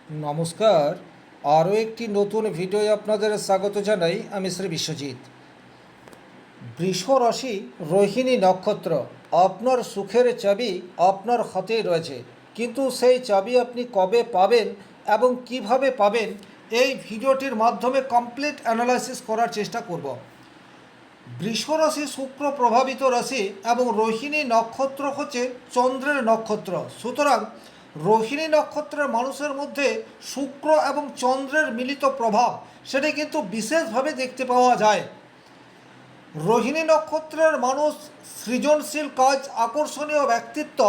নমস্কার। আরও একটি নতুন ভিডিওয় আপনাদের স্বাগত জানাই। আমি শ্রী বিশ্বজিৎ। বৃষ রাশি, রোহিণী নক্ষত্র। আপনার সুখের চাবি আপনার হাতেই রয়েছে, কিন্তু সেই চাবি আপনি কবে পাবেন এবং কিভাবে পাবেন, এই ভিডিওটির মাধ্যমে কমপ্লিট অ্যানালাইসিস করার চেষ্টা করব। বৃষ রাশি শুক্র প্রভাবিত রাশি এবং রোহিণী নক্ষত্র হচ্ছে চন্দ্রের নক্ষত্র। সুতরাং রোহিণী নক্ষত্রের মানুষের মধ্যে শুক্র এবং চন্দ্রের মিলিত প্রভাব সেটি কিন্তু বিশেষভাবে দেখতে পাওয়া যায়। রোহিণী নক্ষত্রের মানুষ সৃজনশীল কাজ, আকর্ষণীয় ব্যক্তিত্ব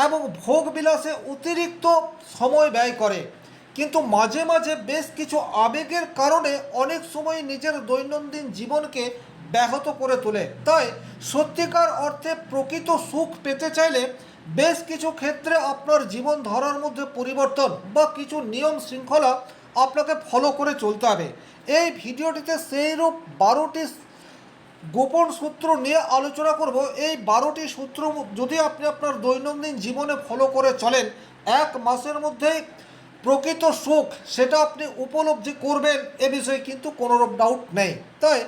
এবং ভোগবিলাসে অতিরিক্ত সময় ব্যয় করে, কিন্তু মাঝে মাঝে বেশ কিছু আবেগের কারণে অনেক সময় নিজের দৈনন্দিন জীবনকে ব্যাহত করে তোলে। তাই সত্যিকার অর্থে প্রকৃত সুখ পেতে চাইলে বেশ কিছু ক্ষেত্রে আপনার জীবনধারার মধ্যে পরিবর্তন বা কিছু নিয়ম শৃঙ্খলা আপনাকে ফলো করে চলতে হবে। এই ভিডিওটিতে সেইরূপ 12টি গোপন সূত্র নিয়ে আলোচনা করব। এই 12টি সূত্র যদি আপনি আপনার দৈনন্দিন জীবনে ফলো করে চলেন, এক মাসের মধ্যেই প্রকৃত সুখ সেটা আপনি উপলব্ধি করবেন, এ বিষয়ে কিন্তু কোনোরূপ ডাউট নেই। তাই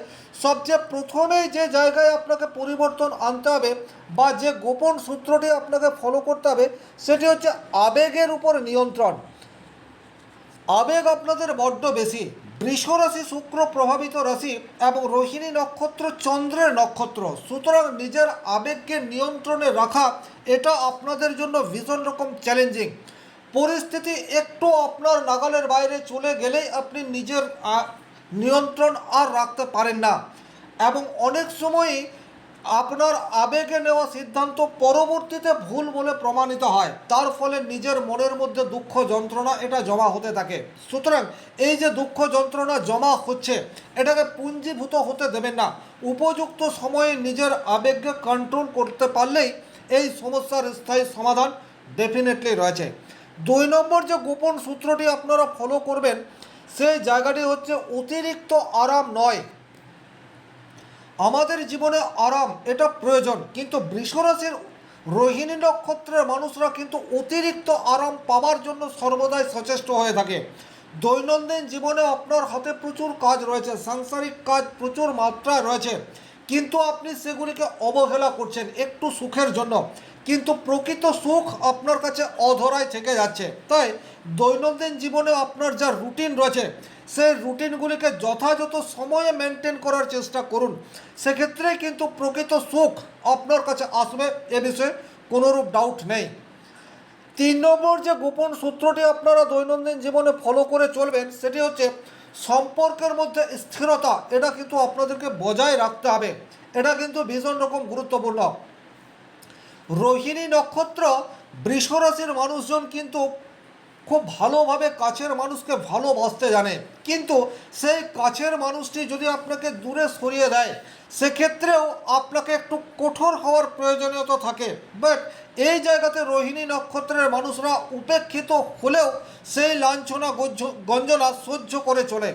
সবচেয়ে প্রথমেই যে জায়গায় আপনাকে পরিবর্তন আনতে হবে বা যে গোপন সূত্রটি আপনাকে ফলো করতে হবে, সেটি হচ্ছে আবেগের উপর নিয়ন্ত্রণ। আবেগ আপনাদের বড্ড বেশি। বৃষ রাশি শুক্র প্রভাবিত রাশি এবং রোহিণী নক্ষত্র চন্দ্রের নক্ষত্র। সুতরাং নিজের আবেগকে নিয়ন্ত্রণে রাখা এটা আপনাদের জন্য ভীষণ রকম চ্যালেঞ্জিং। পরিস্থিতি একটু আপনার নাগালের বাইরে চলে গেলেই আপনি নিজের নিয়ন্ত্রণ আর রাখতে পারেন না, এবং অনেক সময়ই আপনার আবেগে নেওয়া সিদ্ধান্ত পরবর্তীতে ভুল বলে প্রমাণিত হয়। তার ফলে নিজের মনের মধ্যে দুঃখ যন্ত্রণা এটা জমা হতে থাকে। সুতরাং এই যে দুঃখ যন্ত্রণা জমা হচ্ছে, এটাকে পুঞ্জীভূত হতে দেবেন না। উপযুক্ত সময়ে নিজের আবেগকে কন্ট্রোল করতে পারলেই এই সমস্যার স্থায়ী সমাধান ডেফিনেটলি রয়েছে। 2 নম্বর যে গোপন সূত্রটি আপনারা ফলো করবেন, সেই জায়গাটি হচ্ছে অতিরিক্ত আরাম নয়। আমাদের জীবনে আরাম এটা প্রয়োজন, কিন্তু বৃষরাশির রোহিণী নক্ষত্রের মানুষরা কিন্তু অতিরিক্ত আরাম পাওয়ার জন্য সর্বদাই সচেষ্ট হয়ে থাকে। দৈনন্দিন জীবনে আপনার হাতে প্রচুর কাজ রয়েছে, সাংসারিক কাজ প্রচুর মাত্রায় রয়েছে, কিন্তু আপনি সেগুলিকে অবহেলা করছেন একটু সুখের জন্য, কিন্তু প্রকৃত সুখ আপনার কাছে অধরায় থেকে যাচ্ছে। তাই দৈনন্দিন জীবনে আপনার যা রুটিন রয়েছে, সেই রুটিনগুলিকে যথাযথ সময়ে মেনটেন করার চেষ্টা করুন। সেক্ষেত্রে কিন্তু প্রকৃত সুখ আপনার কাছে আসবে, এ বিষয়ে কোনোরূপ ডাউট নেই। 3 নম্বর যে গোপন সূত্রটি আপনারা দৈনন্দিন জীবনে ফলো করে চলবেন, সেটি হচ্ছে সম্পর্কের মধ্যে স্থিরতা। এটা কিন্তু আপনাদেরকে বজায় রাখতে হবে, এটা কিন্তু ভীষণ রকম গুরুত্বপূর্ণ। রোহিণী নক্ষত্র বৃষ রাশির মানুষজন কিন্তু খুব ভালোভাবে কাছের মানুষকে ভালোবাসতে জানে, কিন্তু সেই কাছের মানুষটি যদি আপনাকে দূরে সরিয়ে দেয়, সেক্ষেত্রেও আপনাকে একটু কঠোর হওয়ার প্রয়োজনীয়তা থাকে। বাট এই জায়গাতে রোহিণী নক্ষত্রের মানুষরা উপেক্ষিত হলেও সেই লাঞ্ছনা গঞ্জনা সহ্য করে চলে।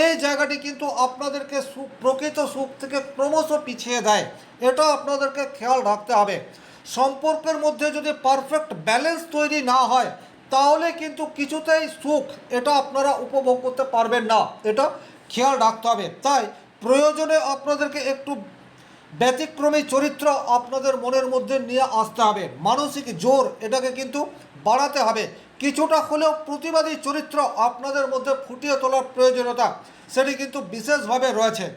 এই জায়গাটি কিন্তু আপনাদেরকে প্রকৃত সুখ থেকে ক্রমশ পিছিয়ে দেয়, এটা আপনাদেরকে খেয়াল রাখতে হবে। সম্পর্কের মধ্যে যদি পারফেক্ট ব্যালেন্স তৈরি না হয়, তাহলে কিন্তু কিছুতেই সুখ এটা আপনারা উপভোগ করতে পারবেন না, এটা খেয়াল রাখতে হবে। তাই প্রয়োজনে আপনাদেরকে একটু ব্যতিক্রমী চরিত্র আপনাদের মনের মধ্যে নিয়ে আসতে হবে। মানসিক জোর এটাকে কিন্তু বাড়াতে হবে। কিছুটা হলেও প্রতিবাদী চরিত্র আপনাদের মধ্যে ফুটিয়ে তোলার প্রয়োজনীয়তা সেটি কিন্তু বিশেষভাবে রয়েছে।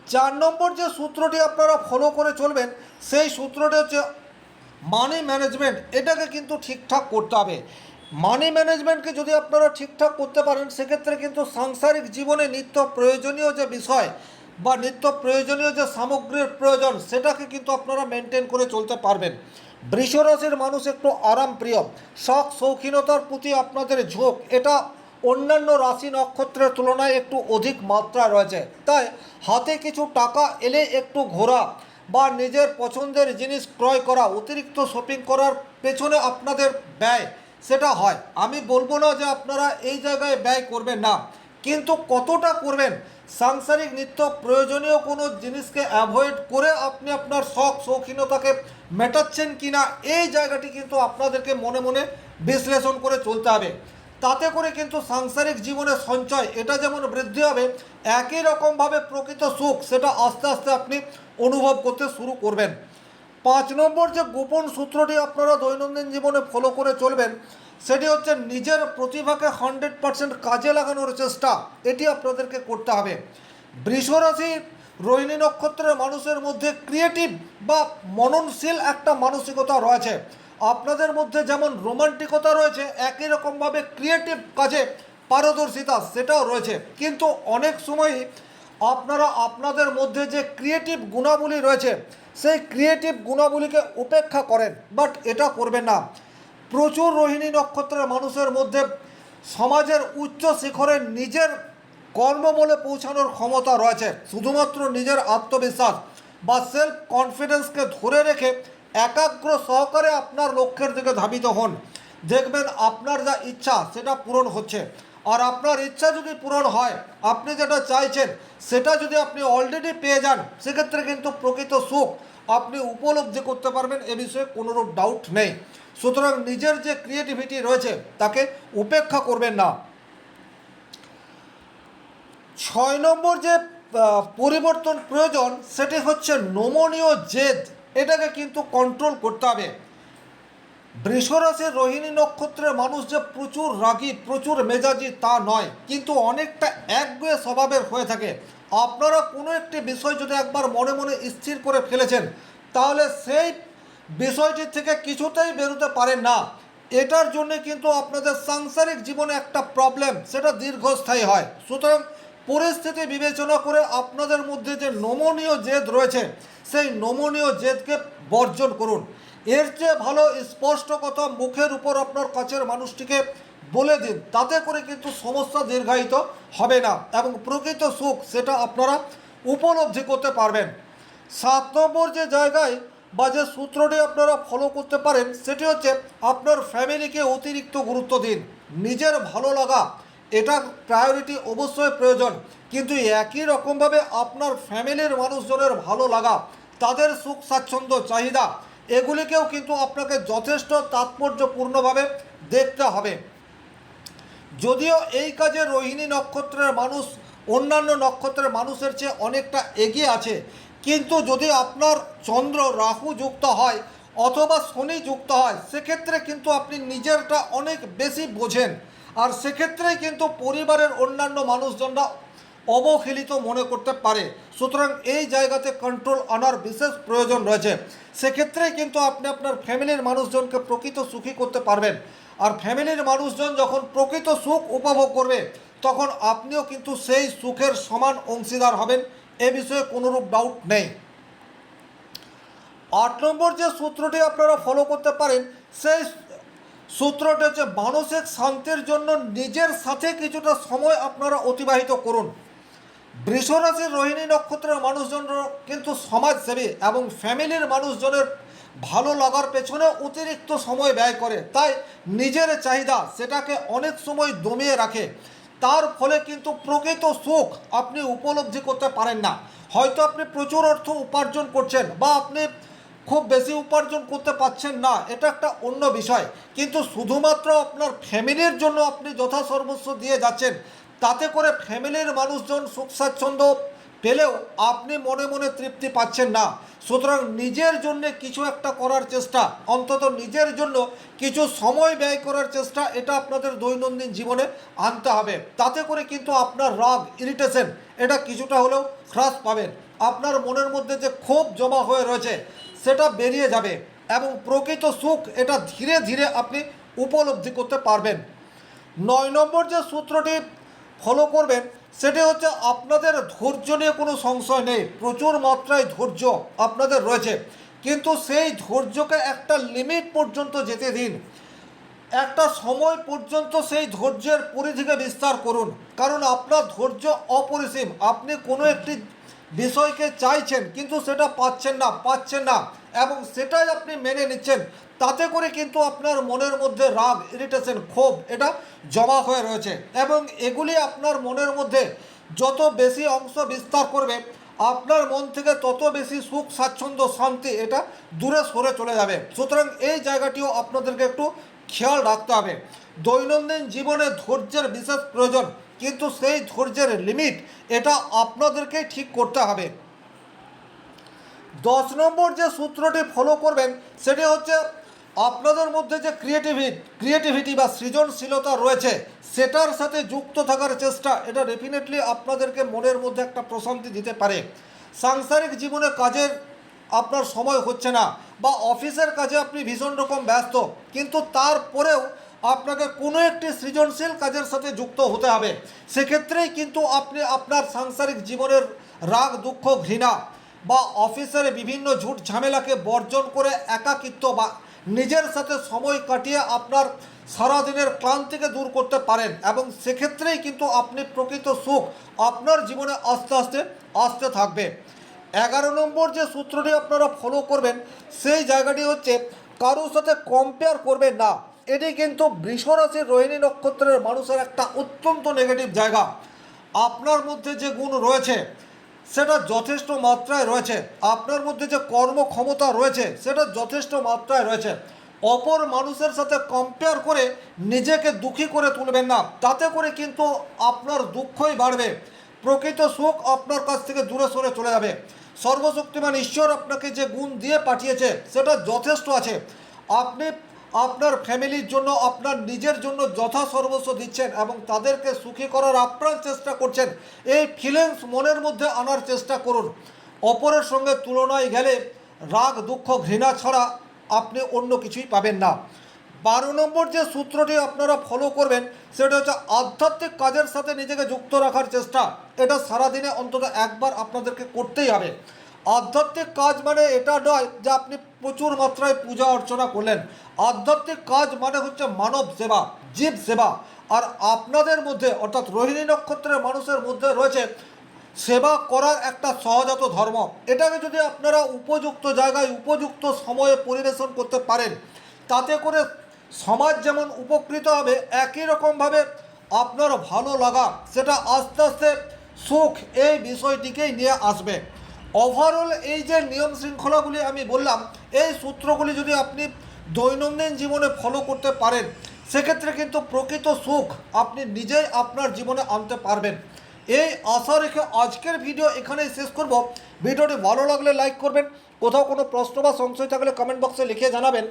4 নম্বর যে সূত্রটি আপনারা ফলো করে চলবেন, সেই সূত্রটি হচ্ছে মানি ম্যানেজমেন্ট। এটাকে কিন্তু ঠিকঠাক করতে হবে। মানি ম্যানেজমেন্টকে যদি আপনারা ঠিকঠাক করতে পারেন, সেক্ষেত্রে কিন্তু সাংসারিক জীবনে নিত্য প্রয়োজনীয় যে বিষয় বা নিত্য প্রয়োজনীয় যে সামগ্রীর প্রয়োজন, সেটাকে কিন্তু আপনারা মেনটেন করে চলতে পারবেন। বৃষ রাশির মানুষ একটু আরাম প্রিয়, শখ শৌখিনতার প্রতি আপনাদের ঝোঁক এটা অন্যান্য রাশি নক্ষত্রের তুলনায় একটু অধিক মাত্রা রয়েছে। তাই হাতে কিছু টাকা এলে একটু ঘোরা বা নিজের পছন্দের জিনিস ক্রয় করা, অতিরিক্ত শপিং করার পেছনে আপনাদের ব্যয় সেটা হয়। আমি বলবো না যে আপনারা এই জায়গায় ব্যয় করবেন না, কিন্তু কতটা করবেন সাংসারিক নিত্য প্রয়োজনীয় কোনো জিনিসকে অ্যাভয়েড করে আপনি আপনার শখ শৌখিনতাকে মেটাচ্ছেন কিনা, এই জায়গাটি কিন্তু আপনাদেরকে মনে মনে বিশ্লেষণ করে চলতে হবে। তাতে করে কিন্তু সাংসারিক জীবনে সঞ্চয় এটা যেমন বৃদ্ধি হবে, একই রকমভাবে প্রকৃত সুখ সেটা আস্তে আস্তে আপনি অনুভব করতে শুরু করবেন। 5 নম্বর যে গোপন সূত্রটি আপনারা দৈনন্দিন জীবনে ফলো করে চলবেন, সেটি হচ্ছে নিজের প্রতিভাকে 100% কাজে লাগানোর চেষ্টা, এটি আপনাদেরকে করতে হবে। বৃষ রাশি রোহিণী নক্ষত্রের মানুষের মধ্যে ক্রিয়েটিভ বা মননশীল একটা মানসিকতা রয়েছে। আপনাদের মধ্যে যেমন রোমান্টিকতা রয়েছে, একই রকমভাবে ক্রিয়েটিভ কাজে পারদর্শিতা সেটাও রয়েছে। কিন্তু অনেক সময়ই আপনারা আপনাদের মধ্যে যে ক্রিয়েটিভ গুণাবলী রয়েছে, সেই ক্রিয়েটিভ গুণাবলীকে উপেক্ষা করেন, বাট এটা করবেন না। প্রচুর রোহিণী নক্ষত্রের মানুষের মধ্যে সমাজের উচ্চ শিখরে নিজের কর্ম বলে পৌঁছানোর ক্ষমতা রয়েছে। শুধুমাত্র নিজের আত্মবিশ্বাস বা সেলফ কনফিডেন্সকে ধরে রেখে একাগ্র সহকারে আপনার লক্ষ্যের দিকে ধাবিত হন, দেখবেন আপনার যা ইচ্ছা সেটা পূরণ হচ্ছে। আর আপনার ইচ্ছা যদি পূরণ হয়, আপনি যেটা চাইছেন সেটা যদি আপনি অলরেডি পেয়ে যান, সেক্ষেত্রে কিন্তু প্রকৃত সুখ আপনি উপলব্ধি করতে পারবেন, এ বিষয়ে কোনোরূপ ডাউট নেই। সুতরাং নিজের যে ক্রিয়েটিভিটি রয়েছে তাকে উপেক্ষা করবেন না। 6 নম্বর যে পরিবর্তন প্রয়োজন, সেটি হচ্ছে নমনীয় জেদ, এটাকে কিন্তু কন্ট্রোল করতে হবে। বৃষ রাশির রোহিণী নক্ষত্রের মানুষ যে প্রচুর রাগী প্রচুর মেজাজি তা নয়, কিন্তু অনেকটা একগুঁয়ে স্বভাবের হয়ে থাকে। আপনারা কোনো একটি বিষয় যদি একবার মনে মনে স্থির করে ফেলেছেন, তাহলে সেই বিষয়টি থেকে কিছুতেই বেরোতে পারেন না। এটার জন্য কিন্তু আপনাদের সাংসারিক জীবনে একটা প্রবলেম সেটা দীর্ঘস্থায়ী হয়। সুতরাং পরিস্থিতি বিবেচনা করে আপনাদের মধ্যে যে নমনীয় জেদ রয়েছে, সেই নমনীয় জেদকে বর্জন করুন। এর চেয়ে ভালো স্পষ্ট কথা মুখের উপর আপনার কাছের মানুষটিকে বলে দিন, তাতে করে কিন্তু সমস্যা দীর্ঘায়িত হবে না এবং প্রকৃত সুখ সেটা আপনারা উপলব্ধি করতে পারবেন। 7 নম্বর যে জায়গায় বা যে সূত্রটি আপনারা ফলো করতে পারেন, সেটি হচ্ছে আপনার ফ্যামিলিকে অতিরিক্ত গুরুত্ব দিন। নিজের ভালো লাগা এটা প্রায়োরিটি অবশ্যই প্রয়োজন, কিন্তু একই রকমভাবে আপনার ফ্যামিলির মানুষজনের ভালো লাগা, তাদের সুখ স্বাচ্ছন্দ্য চাহিদা, এগুলিকেও কিন্তু আপনাকে যথেষ্ট তাৎপর্যপূর্ণভাবে দেখতে হবে। যদিও এই কাজে রোহিণী নক্ষত্রের মানুষ অন্যান্য নক্ষত্রের মানুষের চেয়ে অনেকটা এগিয়ে আছে, কিন্তু যদি আপনার চন্দ্র রাহু যুক্ত হয় অথবা শনি যুক্ত হয়, সেক্ষেত্রে কিন্তু আপনি নিজেরটা অনেক বেশি বোঝেন, আর সেক্ষেত্রেই কিন্তু পরিবারের অন্যান্য মানুষজনরা অবহেলিত মনে করতে পারে। সুতরাং এই জায়গাতে কন্ট্রোল আনার বিশেষ প্রয়োজন রয়েছে। সেক্ষেত্রেই কিন্তু আপনি আপনার ফ্যামিলির মানুষজনকে প্রকৃত সুখী করতে পারবেন। আর ফ্যামিলির মানুষজন যখন প্রকৃত সুখ উপভোগ করবে, তখন আপনিও কিন্তু সেই সুখের সমান অংশীদার হবেন, এ বিষয়ে কোনোরূপ ডাউট নেই। 8 নম্বর যে সূত্রটি আপনারা ফলো করতে পারেন, সেই সূত্রটি হচ্ছে মানসিক শান্তির জন্য নিজের সাথে কিছুটা সময় আপনারা অতিবাহিত করুন। বৃষ রাশির রোহিণী নক্ষত্রের মানুষজনরা কিন্তু সমাজসেবী এবং ফ্যামিলির মানুষজনের ভালো লাগার পেছনে অতিরিক্ত সময় ব্যয় করে, তাই নিজের চাহিদা সেটাকে অনেক সময় দমিয়ে রাখে। তার ফলে কিন্তু প্রকৃত সুখ আপনি উপলব্ধি করতে পারেন না। হয়তো আপনি প্রচুর অর্থ উপার্জন করছেন বা আপনি খুব বেশি উপার্জন করতে পারছেন না, এটা একটা অন্য বিষয়, কিন্তু শুধুমাত্র আপনার ফ্যামিলির জন্য আপনি যথাসর্বস্ব দিয়ে যাচ্ছেন, তাতে করে ফ্যামিলির মানুষজন সুখ স্বাচ্ছন্দ্য পেলেও আপনি মনে মনে তৃপ্তি পাচ্ছেন না। সুতরাং নিজের জন্য কিছু একটা করার চেষ্টা, অন্তত নিজের জন্য কিছু সময় ব্যয় করার চেষ্টা, এটা আপনাদের দৈনন্দিন জীবনে আনতে হবে। তাতে করে কিন্তু আপনার রাগ ইরিটেশন এটা কিছুটা হলেও হ্রাস পাবেন। আপনার মনের মধ্যে যে ক্ষোভ জমা হয়ে রয়েছে সেটা বেরিয়ে যাবে এবং প্রকৃত সুখ এটা ধীরে ধীরে আপনি উপলব্ধি করতে পারবেন। 9 নম্বর যে সূত্রটি ফলো করবেন, সেটি হচ্ছে আপনাদের ধৈর্য নিয়ে কোনো সংশয় নেই। প্রচুর মাত্রায় ধৈর্য আপনাদের রয়েছে, কিন্তু সেই ধৈর্যকে একটা লিমিট পর্যন্ত যেতে দিন। একটা সময় পর্যন্ত সেই ধৈর্যের পরিধিকে বিস্তার করুন, কারণ আপনার ধৈর্য অপরিসীম। আপনি কোনো একটি বিষয়কে চাইছেন কিন্তু সেটা পাচ্ছেন না এবং সেটাই আপনি মেনে নিচ্ছেন, তাতে করে কিন্তু আপনার মনের মধ্যে রাগ ইরিটেশন ক্ষোভ এটা জমা হয়ে রয়েছে এবং এগুলি আপনার মনের মধ্যে যত বেশি অংশ বিস্তার করবে আপনার মন থেকে তত বেশি সুখ স্বাচ্ছন্দ্য শান্তি এটা দূরে সরে চলে যাবে। সুতরাং এই জায়গাটিও আপনাদেরকে একটু খেয়াল রাখতে হবে। দৈনন্দিন জীবনে ধৈর্যের বিশেষ প্রয়োজন, কিন্তু সেই ধৈর্যের লিমিট এটা আপনাদেরকেই ঠিক করতে হবে। 10 নম্বর যে সূত্রটি ফলো করবেন সেটি হচ্ছে আপনাদের মধ্যে যে ক্রিয়েটিভিটি বা সৃজনশীলতা রয়েছে সেটার সাথে যুক্ত থাকার চেষ্টা, এটা ডেফিনেটলি আপনাদেরকে মনের মধ্যে একটা প্রশান্তি দিতে পারে। সাংসারিক জীবনে কাজের আপনার সময় হচ্ছে না বা অফিসের কাজে আপনি ভীষণ রকম ব্যস্ত, কিন্তু তারপরেও আপনাকে কোনো একটি সৃজনশীল কাজের সাথে যুক্ত হতে হবে। সেক্ষেত্রেই কিন্তু আপনি আপনার সাংসারিক জীবনের রাগ দুঃখ ঘৃণা বা অফিসের বিভিন্ন ঝুট ঝামেলাকে বর্জন করে একাকিত্ব বা নিজের সাথে সময় কাটিয়ে আপনার সারাদিনের ক্লান্তিকে দূর করতে পারেন, এবং সেক্ষেত্রেই কিন্তু আপনি প্রকৃত সুখ আপনার জীবনে আস্তে আস্তে আসতে থাকবে। 11 নম্বর যে সূত্রটি আপনারা ফলো করবেন সেই জায়গাটি হচ্ছে কারোর সাথে কম্পেয়ার করবেন না। এটি কিন্তু বৃষ রাশির রোহিণী নক্ষত্রের মানুষের একটা অত্যন্ত নেগেটিভ জায়গা। আপনার মধ্যে যে গুণ রয়েছে সেটা যথেষ্ট মাত্রায় রয়েছে, আপনার মধ্যে যে কর্মক্ষমতা রয়েছে সেটা যথেষ্ট মাত্রায় রয়েছে। অপর মানুষের সাথে কম্পেয়ার করে নিজেকে দুঃখী করে তুলবেন না, তাতে করে কিন্তু আপনার দুঃখই বাড়বে, প্রকৃত সুখ আপনার কাছ থেকে দূরে সরে চলে যাবে। সর্বশক্তিমান ঈশ্বর আপনাকে যে গুণ দিয়ে পাঠিয়েছে সেটা যথেষ্ট আছে। আপনি আপনার ফ্যামিলির জন্য আপনার নিজের জন্য যথাসর্বস্ব দিচ্ছেন এবং তাদেরকে সুখী করার আপ্রাণ চেষ্টা করছেন। এই ফিলিংস মনের মধ্যে আনার চেষ্টা করুন। অপরের সঙ্গে তুলনায় গেলে রাগ দুঃখ ঘৃণা ছাড়া আপনি অন্য কিছুই পাবেন না। 12 নম্বর যে সূত্রটি আপনারা ফলো করবেন সেটা হচ্ছে আধ্যাত্মিক কাজের সাথে নিজেকে যুক্ত রাখার চেষ্টা। এটা সারাদিনে অন্তত একবার আপনাদেরকে করতেই হবে। আধ্যাত্মিক কাজ মানে এটা নয় যে আপনি প্রচুর মাত্রায় পূজা অর্চনা করলেন। আধ্যাত্মিক কাজ মানে হচ্ছে মানব সেবা, জীব সেবা। আর আপনাদের মধ্যে অর্থাৎ রোহিণী নক্ষত্রের মানুষের মধ্যে রয়েছে সেবা করার একটা সহজাত ধর্ম। এটাকে যদি আপনারা উপযুক্ত জায়গায় উপযুক্ত সময়ে পরিবেশন করতে পারেন, তাতে করে সমাজ যেমন উপকৃত হবে, একই রকমভাবে আপনার ভালো লাগা সেটা আস্তে আস্তে সুখ এই বিষয়টিকেই নিয়ে আসবে। ওভারঅল এই যে নিয়ম শৃঙ্খলাগুলি আমি বললাম, এই সূত্রগুলি যদি আপনি দৈনন্দিন জীবনে ফলো করতে পারেন সেক্ষেত্রে কিন্তু প্রকৃত সুখ আপনি নিজেই আপনার জীবনে আনতে পারবেন। এই আশা রেখে আজকের ভিডিও এখানেই শেষ করব। ভিডিওটি ভালো লাগলে লাইক করবেন, কোথাও কোনো প্রশ্ন বা সংশয় থাকলে কমেন্ট বক্সে লিখে জানাবেন,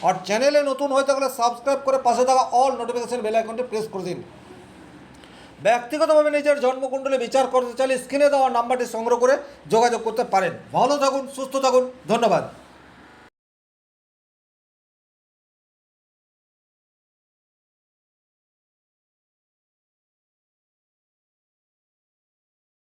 আর চ্যানেলে নতুন হয়ে থাকলে সাবস্ক্রাইব করে পাশে থাকা অল নোটিফিকেশন বেল আইকনটি প্রেস করে দিন। ব্যক্তিগতভাবে নিজের জন্মকুণ্ডলী বিচার করতে চাইলে স্ক্রিনে দেওয়া নাম্বারটি সংগ্রহ করে যোগাযোগ করতে পারেন। ভালো থাকুন, সুস্থ থাকুন, ধন্যবাদ।